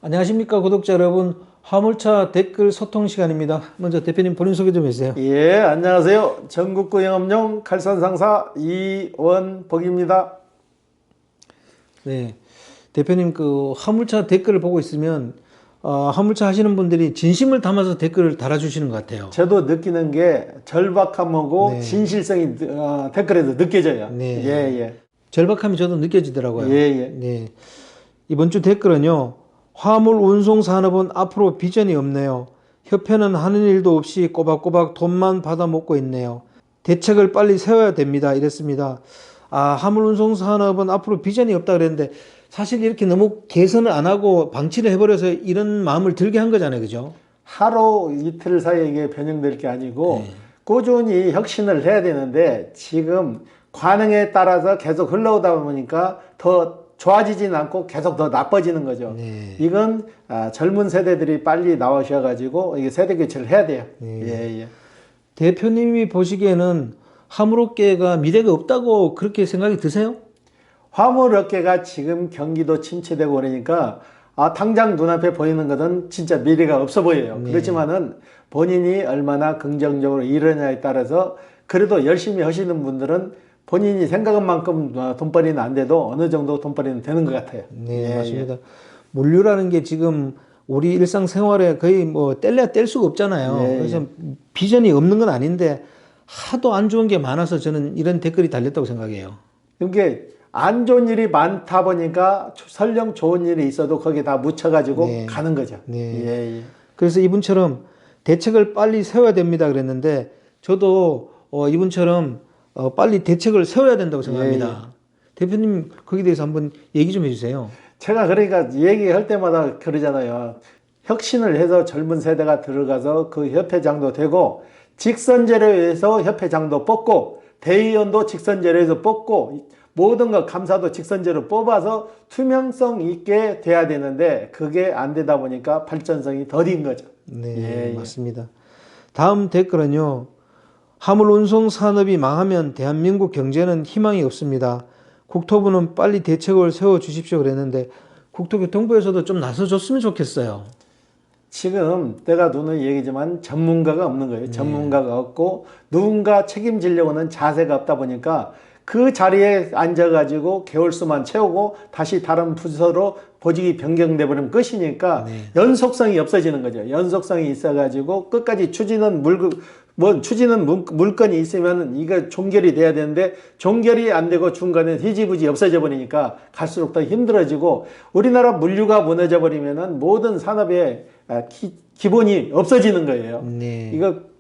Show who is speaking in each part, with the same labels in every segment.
Speaker 1: 안녕하십니까 구독자 여러분. 화물차 댓글 소통 시간입니다. 먼저 대표님 본인 소개 좀 해주세요.
Speaker 2: 예, 안녕하세요. 전국구 영업용 칼산상사 이원복입니다.
Speaker 1: 네, 대표님 그 화물차 댓글을 보고 있으면 화물차 하시는 분들이 진심을 담아서 댓글을 달아주시는 것 같아요.
Speaker 2: 저도 느끼는 게 절박함하고
Speaker 1: 네.
Speaker 2: 진실성이 댓글에도 느껴져요.
Speaker 1: 네.
Speaker 2: 예, 예.
Speaker 1: 절박함이 저도 느껴지더라고요.
Speaker 2: 예, 예.
Speaker 1: 네, 이번 주 댓글은요. 화물 운송 산업은 앞으로 비전이 없네요. 협회는 하는 일도 없이 꼬박꼬박 돈만 받아 먹고 있네요. 대책을 빨리 세워야 됩니다. 이랬습니다. 화물 운송 산업은 앞으로 비전이 없다 그랬는데 사실 이렇게 너무 개선을 안 하고 방치를 해버려서 이런 마음을 들게 한 거잖아요. 그죠?
Speaker 2: 하루 이틀 사이에 이게 변형될 게 아니고 꾸준히 혁신을 해야 되는데 지금 관행에 따라서 계속 흘러오다 보니까 더 좋아지진 않고 계속 더 나빠지는 거죠.
Speaker 1: 네.
Speaker 2: 이건 젊은 세대들이 빨리 나오셔가지고 이게 세대 교체를 해야 돼요. 예, 예.
Speaker 1: 대표님이 보시기에는 화물업계가 미래가 없다고 그렇게 생각이 드세요?
Speaker 2: 화물업계가 지금 경기도 침체되고 그러니까 당장 눈앞에 보이는 것은 진짜 미래가 없어 보여요. 그렇지만은 본인이 얼마나 긍정적으로 일하냐에 따라서 그래도 열심히 하시는 분들은 본인이 생각한 만큼 돈벌이는 안 돼도 어느 정도 돈벌이는 되는 것 같아요.
Speaker 1: 네,
Speaker 2: 예,
Speaker 1: 맞습니다. 물류라는 게 지금 우리 일상생활에 거의 뭐 뗄래야 뗄 수가 없잖아요.
Speaker 2: 예,
Speaker 1: 그래서 비전이 없는 건 아닌데 하도 안 좋은 게 많아서 저는 이런 댓글이 달렸다고 생각해요.
Speaker 2: 이게 안 좋은 일이 많다 보니까 설령 좋은 일이 있어도 거기에 다 묻혀가지고 가는 거죠.
Speaker 1: 네.
Speaker 2: 예, 예.
Speaker 1: 그래서 이분처럼 대책을 빨리 세워야 됩니다 그랬는데 저도 이분처럼 빨리 대책을 세워야 된다고 생각합니다. 대표님 거기에 대해서 한번 얘기 좀 해주세요.
Speaker 2: 제가 그러니까 얘기할 때마다 그러잖아요. 혁신을 해서 젊은 세대가 들어가서 그 협회장도 되고 직선제로에서 협회장도 뽑고 대의원도 직선제로에서 뽑고 모든 것 감사도 직선제로 뽑아서 투명성 있게 돼야 되는데 그게 안 되다 보니까 발전성이 더딘 거죠.
Speaker 1: 네, 맞습니다. 다음 댓글은요. 화물 운송 산업이 망하면 대한민국 경제는 희망이 없습니다. 국토부는 빨리 대책을 세워 주십시오 그랬는데 국토교통부에서도 좀 나서줬으면 좋겠어요.
Speaker 2: 지금 내가 누는 얘기지만 전문가가 없는 거예요. 전문가가 없고 누군가 책임지려고 하는 자세가 없다 보니까 그 자리에 앉아가지고 개월수만 채우고 다시 다른 부서로 보직이 변경돼 버리면 끝이니까 연속성이 없어지는 거죠. 연속성이 있어가지고 끝까지 추진은 물건이 있으면 이거 종결이 돼야 되는데 종결이 안 되고 중간에 희지부지 없어져 버리니까 갈수록 더 힘들어지고 우리나라 물류가 무너져 버리면은 모든 산업의 기본이 없어지는 거예요. 이거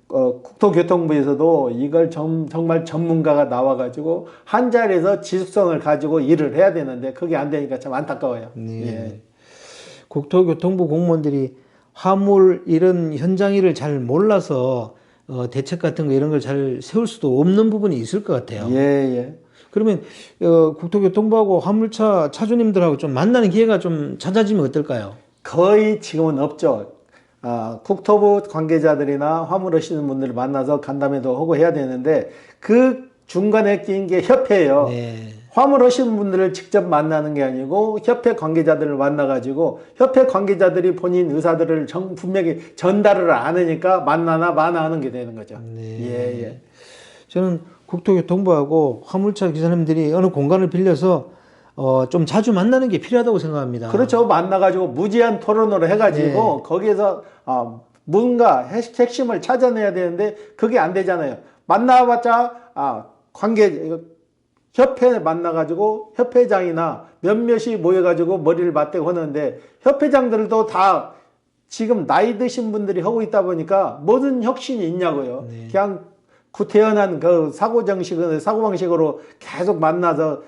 Speaker 2: 국토교통부에서도 이걸 정말 전문가가 나와가지고 한 자리에서 지속성을 가지고 일을 해야 되는데 그게 안 되니까 참 안타까워요. 예.
Speaker 1: 국토교통부 공무원들이 화물 이런 현장 일을 잘 몰라서 대책 같은 거 이런 걸 잘 세울 수도 없는 부분이 있을 것 같아요.
Speaker 2: 예, 예.
Speaker 1: 그러면 국토교통부하고 화물차 차주님들하고 좀 만나는 기회가 좀 찾아지면 어떨까요?
Speaker 2: 거의 지금은 없죠. 국토부 관계자들이나 화물 하시는 분들을 만나서 간담회도 하고 해야 되는데 그 중간에 낀 게 협회예요. 화물 하시는 분들을 직접 만나는 게 아니고 협회 관계자들을 만나가지고 협회 관계자들이 본인 의사들을 분명히 전달을 안 하니까 만나나 마나 하는 게 되는 거죠. 예, 예.
Speaker 1: 저는 국토교통부하고 화물차 기사님들이 어느 공간을 빌려서 좀 자주 만나는 게 필요하다고 생각합니다.
Speaker 2: 그렇죠. 만나가지고 무제한 토론으로 해가지고 거기에서 뭔가 핵심을 찾아내야 되는데 그게 안 되잖아요. 만나봤자 협회 만나가지고 협회장이나 몇몇이 모여가지고 머리를 맞대고 하는데 협회장들도 다 지금 나이 드신 분들이 하고 있다 보니까 모든 혁신이 있냐고요. 그냥 구태연한 그 사고방식으로 계속 만나서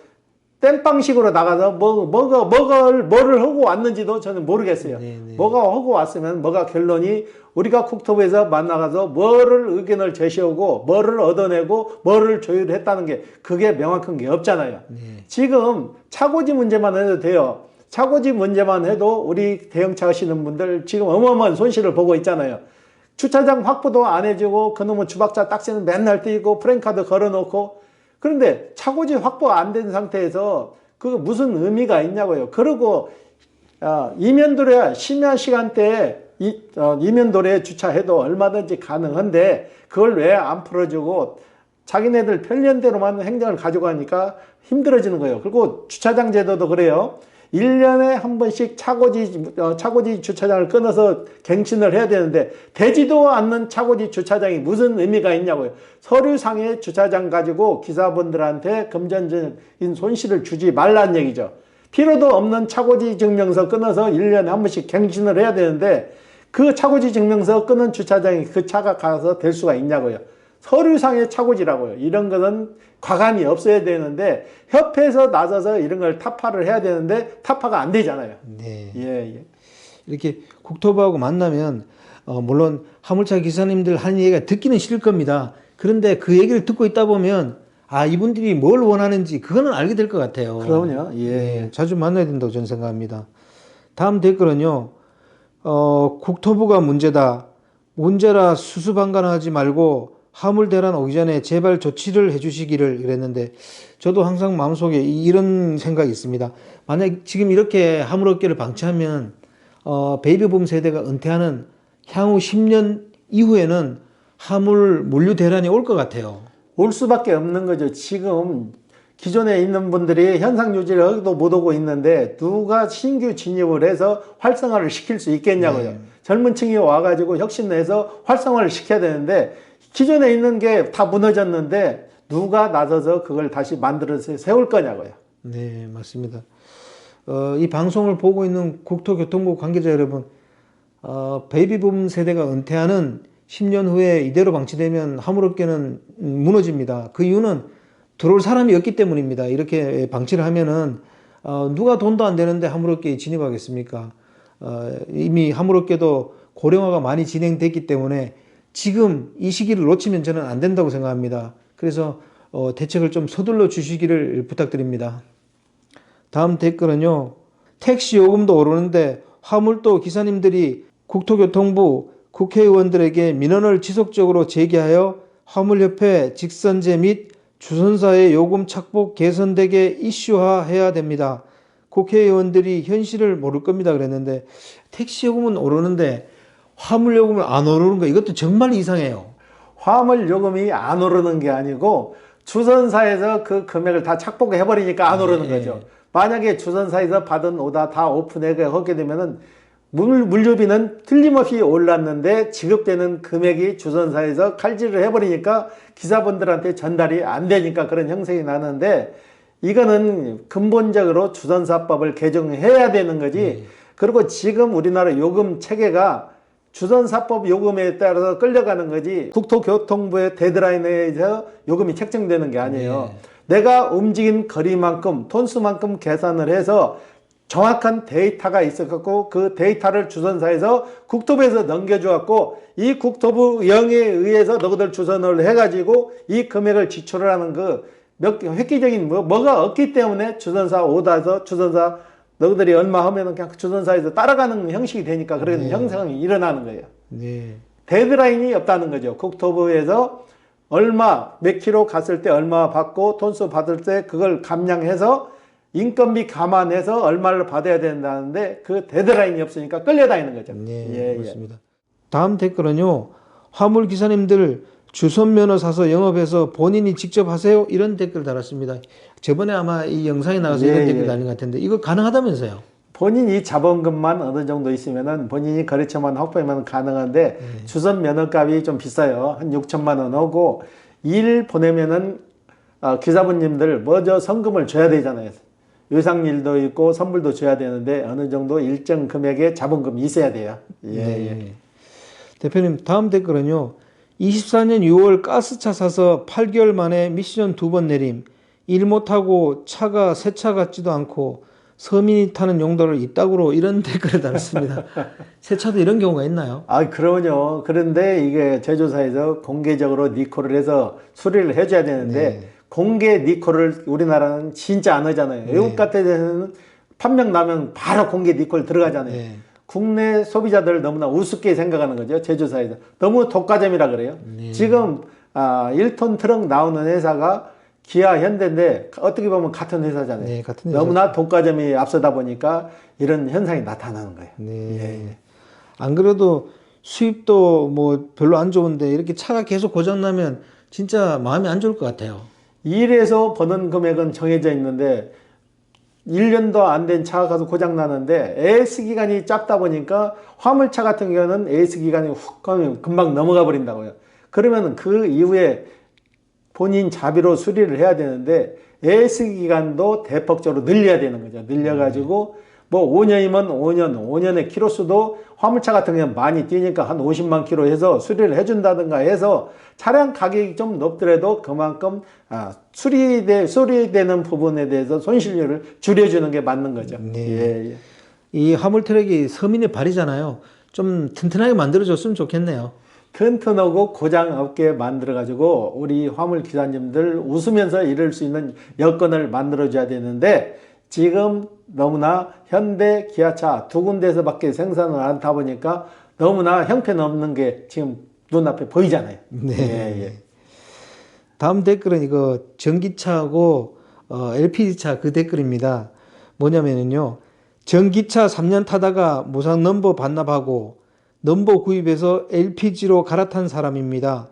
Speaker 2: 땜빵식으로 나가서 뭐를 하고 왔는지도 저는 모르겠어요. 뭐가 하고 왔으면 뭐가 결론이 우리가 국토부에서 만나가서 뭐를 의견을 제시하고 뭐를 얻어내고 뭐를 조율했다는 게 그게 명확한 게 없잖아요. 지금 차고지 문제만 해도 돼요. 차고지 문제만 해도 우리 대형차 하시는 분들 지금 어마어마한 손실을 보고 있잖아요. 주차장 확보도 안 해주고 그놈은 주박자 딱지는 맨날 띄고 프랜카드 걸어놓고 그런데 차고지 확보 안 된 상태에서 그거 무슨 의미가 있냐고요. 그리고 이면도로야 심야 시간대에 이면도로에 주차해도 얼마든지 가능한데 그걸 왜 안 풀어주고 자기네들 편리한대로만 행정을 가져가니까 힘들어지는 거예요. 그리고 주차장 제도도 그래요. 1년에 한 번씩 차고지 주차장을 끊어서 갱신을 해야 되는데 되지도 않는 차고지 주차장이 무슨 의미가 있냐고요. 서류상의 주차장 가지고 기사분들한테 금전적인 손실을 주지 말라는 얘기죠. 필요도 없는 차고지 증명서 끊어서 1년에 한 번씩 갱신을 해야 되는데 그 차고지 증명서 끊은 주차장이 그 차가 가서 될 수가 있냐고요. 서류상의 차고지라고요. 이런 것은 과감히 없어야 되는데 협회에서 나서서 이런 걸 타파를 해야 되는데 타파가 안 되잖아요.
Speaker 1: 네.
Speaker 2: 예.
Speaker 1: 이렇게 국토부하고 만나면 물론 화물차 기사님들 하는 얘기가 듣기는 싫을 겁니다. 그런데 그 얘기를 듣고 있다 보면 이분들이 뭘 원하는지 그거는 알게 될 것 같아요.
Speaker 2: 그럼요. 예.
Speaker 1: 네, 자주 만나야 된다고 저는 생각합니다. 다음 댓글은요. 국토부가 문제라 수수방관하지 말고 화물 대란 오기 전에 제발 조치를 해주시기를 이랬는데 저도 항상 마음속에 이런 생각이 있습니다. 만약 지금 이렇게 화물업계를 방치하면 베이비붐 세대가 은퇴하는 향후 10년 이후에는 화물 물류 대란이 올 것 같아요.
Speaker 2: 올 수밖에 없는 거죠. 지금 기존에 있는 분들이 현상 유지를 하기도 못 오고 있는데 누가 신규 진입을 해서 활성화를 시킬 수 있겠냐고요.
Speaker 1: 네.
Speaker 2: 젊은 층이 와가지고 혁신해서 활성화를 시켜야 되는데 기존에 있는 게 다 무너졌는데 누가 나서서 그걸 다시 만들어서 세울 거냐고요.
Speaker 1: 네, 맞습니다. 이 방송을 보고 있는 국토교통부 관계자 여러분, 베이비붐 세대가 은퇴하는 10년 후에 이대로 방치되면 화물업계는 무너집니다. 그 이유는 들어올 사람이 없기 때문입니다. 이렇게 방치를 하면은 누가 돈도 안 되는데 화물업계에 진입하겠습니까? 이미 화물업계도 고령화가 많이 진행됐기 때문에 지금 이 시기를 놓치면 저는 안 된다고 생각합니다. 그래서 대책을 좀 서둘러 주시기를 부탁드립니다. 다음 댓글은요. 택시 요금도 오르는데 화물도 기사님들이 국토교통부 국회의원들에게 민원을 지속적으로 제기하여 화물협회 직선제 및 주선사의 요금 착복 개선되게 이슈화해야 됩니다. 국회의원들이 현실을 모를 겁니다. 그랬는데 택시 요금은 오르는데 화물 요금은 안 오르는 거 이것도 정말 이상해요.
Speaker 2: 화물 요금이 안 오르는 게 아니고 주선사에서 그 금액을 다 착복해 버리니까 안 오르는 거죠. 만약에 주선사에서 받은 오다 다 오픈하게 하게 되면은 물류비는 틀림없이 올랐는데 지급되는 금액이 주선사에서 칼질을 해버리니까 기사분들한테 전달이 안 되니까 그런 형성이 나는데 이거는 근본적으로 주선사법을 개정해야 되는 거지. 그리고 지금 우리나라 요금 체계가 주선사법 요금에 따라서 끌려가는 거지 국토교통부의 데드라인에서 요금이 책정되는 게 아니에요. 내가 움직인 거리만큼 톤수만큼 계산을 해서 정확한 데이터가 있어갖고 그 데이터를 주선사에서 국토부에서 넘겨주었고 이 국토부 영에 의해서 너희들 주선을 해가지고 이 금액을 지출을 하는 그 획기적인 뭐가 없기 때문에 주선사 오다서 주선사 너희들이 얼마 하면은 그냥 주선사에서 따라가는 형식이 되니까 그런 형상이 일어나는 거예요.
Speaker 1: 네.
Speaker 2: 데드라인이 없다는 거죠. 국토부에서 얼마 몇 킬로 갔을 때 얼마 받고 톤수 받을 때 그걸 감량해서 인건비 감안해서 얼마를 받아야 된다는데 그 데드라인이 없으니까 끌려다니는 거죠.
Speaker 1: 네, 그렇습니다. 다음 댓글은요. 화물 기사님들 주선면허 사서 영업해서 본인이 직접 하세요? 이런 댓글 달았습니다. 저번에 아마 이 영상에 나가서 이런 댓글 달린 것 같은데 이거 가능하다면서요?
Speaker 2: 본인이 자본금만 어느 정도 있으면은 본인이 거래처만 확보하면 가능한데 주선 면허값이 좀 비싸요. 한 6천만 원 하고 일 보내면은 기사분님들 먼저 성금을 줘야 되잖아요. 유상일도 있고 선불도 줘야 되는데 어느 정도 일정 금액의 자본금이 있어야 돼요.
Speaker 1: 대표님 다음 댓글은요. 24년 6월 가스차 사서 8개월 만에 미션 2번 내림. 일 못하고 차가 새 차 같지도 않고 서민이 타는 용도를 이따구로 이런 댓글을 달았습니다. 새 차도 이런 경우가 있나요?
Speaker 2: 그럼요. 그런데 이게 제조사에서 공개적으로 니콜을 해서 수리를 해줘야 되는데 공개 니콜을 우리나라는 진짜 안 하잖아요. 외국 같은 데는 판명 나면 바로 공개 니콜 들어가잖아요. 국내 소비자들 너무나 우습게 생각하는 거죠. 제조사에서. 너무 독과점이라 그래요. 지금 1톤 트럭 나오는 회사가 기아, 현대인데 어떻게 보면 같은 회사잖아요.
Speaker 1: 네, 같은 회사죠.
Speaker 2: 너무나 독과점이 앞서다 보니까 이런 현상이 나타나는 거예요.
Speaker 1: 네.
Speaker 2: 예.
Speaker 1: 안 그래도 수입도 뭐 별로 안 좋은데 이렇게 차가 계속 고장 나면 진짜 마음이 안 좋을 것 같아요.
Speaker 2: 일에서 버는 금액은 정해져 있는데 1년도 안 된 차가 가서 고장 나는데 AS 기간이 짧다 보니까 화물차 같은 경우는 AS 기간이 훅 가면 금방 넘어가 버린다고요. 그러면 그 이후에 본인 자비로 수리를 해야 되는데 AS 기간도 대폭적으로 늘려야 되는 거죠. 늘려가지고 뭐 5년이면 5년의 키로수도 화물차 같은 경우는 많이 뛰니까 한 50만 키로 해서 수리를 해준다든가 해서 차량 가격이 좀 높더라도 그만큼 수리되는 부분에 대해서 손실률을 줄여주는 게 맞는 거죠.
Speaker 1: 네.
Speaker 2: 예, 예.
Speaker 1: 이 화물 트럭이 서민의 발이잖아요. 좀 튼튼하게 만들어줬으면 좋겠네요.
Speaker 2: 튼튼하고 고장 없게 만들어가지고 우리 화물 기사님들 웃으면서 일할 수 있는 여건을 만들어줘야 되는데 지금 너무나 현대, 기아차 두 군데에서밖에 생산을 않다 보니까 너무나 형편없는 게 지금 눈앞에 보이잖아요.
Speaker 1: 네.
Speaker 2: 예, 예.
Speaker 1: 다음 댓글은 이거 전기차하고 LPG차 그 댓글입니다. 뭐냐면요. 전기차 3년 타다가 무상 넘버 반납하고 넘버 구입해서 LPG로 갈아탄 사람입니다.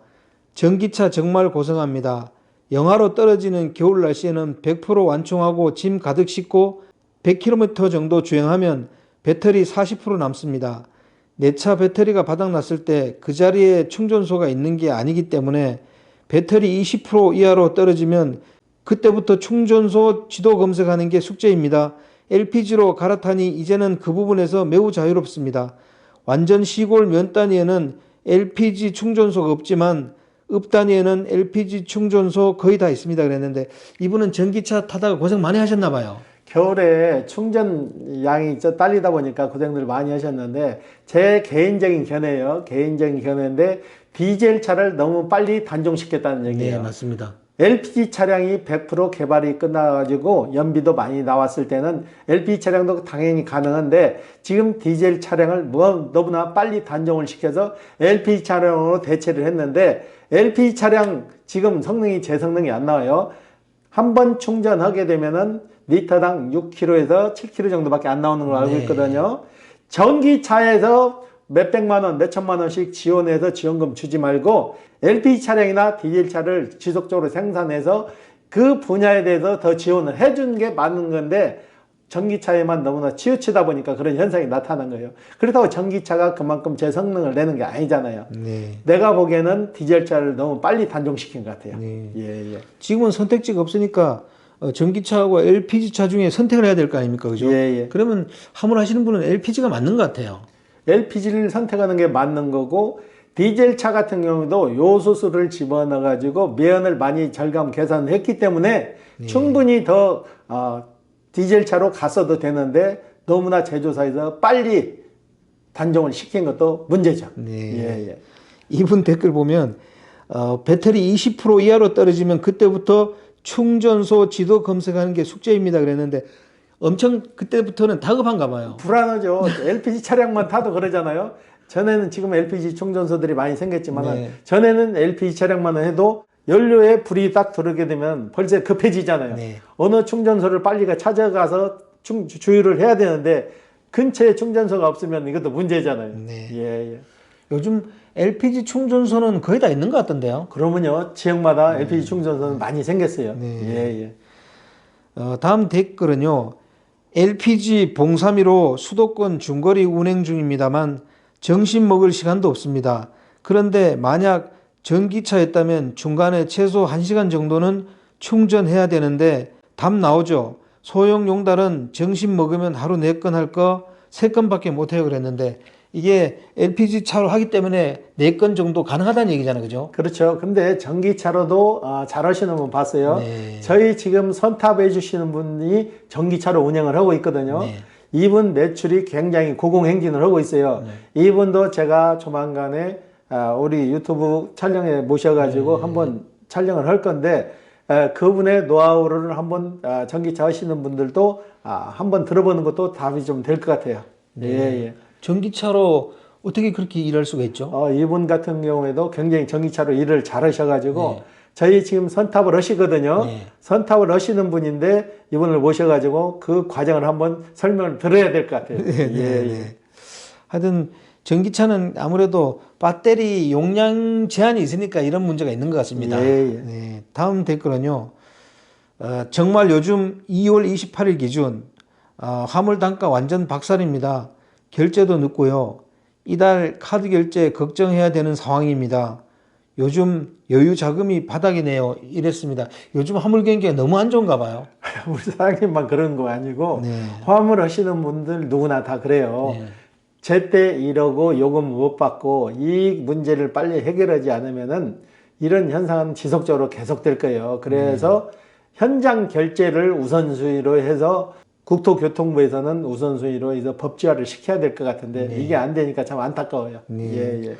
Speaker 1: 전기차 정말 고생합니다. 영하로 떨어지는 겨울 날씨에는 100% 완충하고 짐 가득 싣고 100km 정도 주행하면 배터리 40% 남습니다. 내 차 배터리가 바닥났을 때 그 자리에 충전소가 있는 게 아니기 때문에 배터리 20% 이하로 떨어지면 그때부터 충전소 지도 검색하는 게 숙제입니다. LPG로 갈아타니 이제는 그 부분에서 매우 자유롭습니다. 완전 시골 면 단위에는 LPG 충전소가 없지만 읍 단위에는 LPG 충전소 거의 다 있습니다. 그랬는데 이분은 전기차 타다가 고생 많이 하셨나 봐요.
Speaker 2: 겨울에 충전 양이 딸리다 보니까 고생들 많이 하셨는데 제 개인적인 견해예요. 개인적인 견해인데 디젤 차를 너무 빨리 단종시켰다는 얘기예요.
Speaker 1: 네, 맞습니다.
Speaker 2: LPG 차량이 100% 개발이 끝나가지고 연비도 많이 나왔을 때는 LPG 차량도 당연히 가능한데 지금 디젤 차량을 너무나 빨리 단종을 시켜서 LPG 차량으로 대체를 했는데 LPG 차량 지금 성능이 제 성능이 안 나와요. 한 번 충전하게 되면은 리터당 6km에서 7km 정도밖에 안 나오는 걸로 알고 있거든요. 전기차에서 몇백만 원, 몇천만 원씩 지원해서 지원금 주지 말고 LPG 차량이나 디젤 차를 지속적으로 생산해서 그 분야에 대해서 더 지원을 해주는 게 맞는 건데 전기차에만 너무나 치우치다 보니까 그런 현상이 나타난 거예요. 그렇다고 전기차가 그만큼 제 성능을 내는 게 아니잖아요.
Speaker 1: 네.
Speaker 2: 내가 보기에는 디젤차를 너무 빨리 단종시킨 것 같아요.
Speaker 1: 네.
Speaker 2: 예, 예.
Speaker 1: 지금은 선택지가 없으니까 전기차하고 LPG차 중에 선택을 해야 될 거 아닙니까? 그죠?
Speaker 2: 예, 예.
Speaker 1: 그러면 화물하시는 분은 LPG가 맞는 것 같아요.
Speaker 2: LPG를 선택하는 게 맞는 거고 디젤 차 같은 경우도 요소수를 집어넣어 가지고 매연을 많이 절감 계산했기 때문에 충분히 더 디젤 차로 갔어도 되는데 너무나 제조사에서 빨리 단종을 시킨 것도 문제죠.
Speaker 1: 네.
Speaker 2: 예, 예.
Speaker 1: 이분 댓글 보면 배터리 20% 이하로 떨어지면 그때부터 충전소 지도 검색하는 게 숙제입니다 그랬는데 엄청 그때부터는 다급한가 봐요.
Speaker 2: 불안하죠. LPG 차량만 타도 그러잖아요. 전에는 지금 LPG 충전소들이 많이 생겼지만
Speaker 1: 네.
Speaker 2: 전에는 LPG 차량만 해도 연료에 불이 딱 들어오게 되면 벌써 급해지잖아요.
Speaker 1: 네.
Speaker 2: 어느 충전소를 빨리 찾아가서 주유를 해야 되는데 근처에 충전소가 없으면 이것도 문제잖아요.
Speaker 1: 네.
Speaker 2: 예, 예.
Speaker 1: 요즘 LPG 충전소는 거의 다 있는 것 같던데요.
Speaker 2: 그러면요 지역마다 LPG 충전소는 많이 생겼어요.
Speaker 1: 네.
Speaker 2: 예, 예.
Speaker 1: 다음 댓글은요. LPG 봉사미로 수도권 중거리 운행 중입니다만 점심 먹을 시간도 없습니다. 그런데 만약 전기차였다면 중간에 최소 1시간 정도는 충전해야 되는데 답 나오죠. 소형 용달은 점심 먹으면 하루 4건 할 거 3건밖에 못해요 그랬는데 이게 LPG 차로 하기 때문에 4건 정도 가능하다는 얘기잖아요. 그죠?
Speaker 2: 그렇죠. 근데 전기차로도 잘 하시는 분 봤어요.
Speaker 1: 네.
Speaker 2: 저희 지금 선탑해 주시는 분이 전기차로 운영을 하고 있거든요.
Speaker 1: 네.
Speaker 2: 이분 매출이 굉장히 고공행진을 하고 있어요.
Speaker 1: 네.
Speaker 2: 이분도 제가 조만간에 우리 유튜브 촬영에 모셔가지고 한번 촬영을 할 건데 그분의 노하우를 한번 전기차 하시는 분들도 한번 들어보는 것도 답이 좀 될 것 같아요.
Speaker 1: 네.
Speaker 2: 예, 예.
Speaker 1: 전기차로 어떻게 그렇게 일할 수가 있죠?
Speaker 2: 이분 같은 경우에도 굉장히 전기차로 일을 잘 하셔가지고 저희 지금 선탑을 하시거든요.
Speaker 1: 네.
Speaker 2: 선탑을 하시는 분인데 이분을 모셔가지고 그 과정을 한번 설명을 들어야 될 것 같아요.
Speaker 1: 네. 하여튼 전기차는 아무래도 배터리 용량 제한이 있으니까 이런 문제가 있는 것 같습니다. 네. 다음 댓글은요. 정말 요즘 2월 28일 기준 화물 단가 완전 박살입니다. 결제도 늦고요. 이달 카드 결제 걱정해야 되는 상황입니다. 요즘 여유 자금이 바닥이네요. 이랬습니다. 요즘 화물 경기가 너무 안 좋은가 봐요.
Speaker 2: 우리 사장님만 그런 거 아니고
Speaker 1: 네.
Speaker 2: 화물 하시는 분들 누구나 다 그래요.
Speaker 1: 네.
Speaker 2: 제때 이러고 요금 못 받고 이 문제를 빨리 해결하지 않으면은 이런 현상은 지속적으로 계속될 거예요. 그래서 현장 결제를 우선순위로 해서 국토교통부에서는 우선순위로 해서 법제화를 시켜야 될 것 같은데 이게 안 되니까 참 안타까워요.
Speaker 1: 네.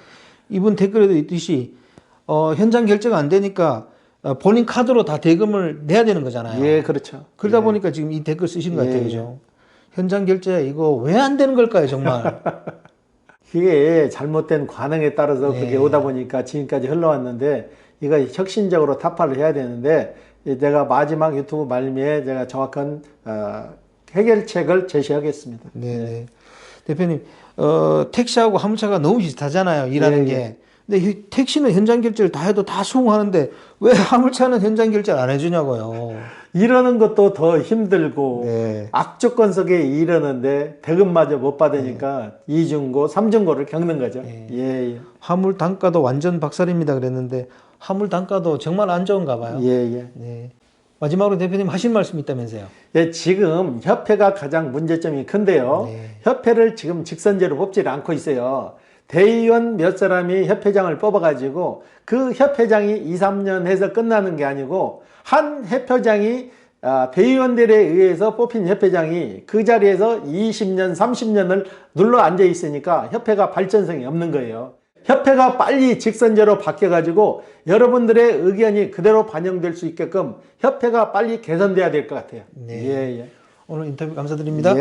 Speaker 1: 이분 댓글에도 있듯이 현장 결제가 안 되니까 본인 카드로 다 대금을 내야 되는 거잖아요.
Speaker 2: 예, 그렇죠.
Speaker 1: 그러다 보니까 지금 이 댓글 쓰신 것 같아요. 그죠? 현장 결제 이거 왜 안 되는 걸까요, 정말?
Speaker 2: 이게 잘못된 관행에 따라서 그게 오다 보니까 지금까지 흘러왔는데 이거 혁신적으로 타파를 해야 되는데 내가 마지막 유튜브 말미에 제가 정확한 해결책을 제시하겠습니다.
Speaker 1: 네. 대표님, 택시하고 화물차가 너무 비슷하잖아요, 일하는 게. 근데 택시는 현장 결제를 다 해도 다 수긍하는데 왜 화물차는 현장 결제를 안 해주냐고요.
Speaker 2: 이러는 것도 더 힘들고 악조건 속에 이러는데 대금마저 못 받으니까 이중고, 삼중고를 겪는 거죠.
Speaker 1: 화물 단가도 완전 박살입니다 그랬는데 화물 단가도 정말 안 좋은가 봐요. 네. 마지막으로 대표님 하신 말씀 있다면서요?
Speaker 2: 지금 협회가 가장 문제점이 큰데요. 협회를 지금 직선제로 뽑지를 않고 있어요. 대의원 몇 사람이 협회장을 뽑아가지고 그 협회장이 2, 3년 해서 끝나는 게 아니고 한 협회장이 대의원들에 의해서 뽑힌 협회장이 그 자리에서 20년, 30년을 눌러 앉아 있으니까 협회가 발전성이 없는 거예요. 협회가 빨리 직선제로 바뀌어가지고 여러분들의 의견이 그대로 반영될 수 있게끔 협회가 빨리 개선돼야 될 것 같아요.
Speaker 1: 오늘 인터뷰 감사드립니다.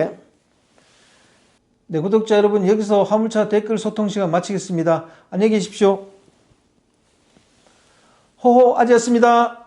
Speaker 1: 네, 구독자 여러분, 여기서 화물차 댓글 소통 시간 마치겠습니다. 안녕히 계십시오. 호호 아지였습니다.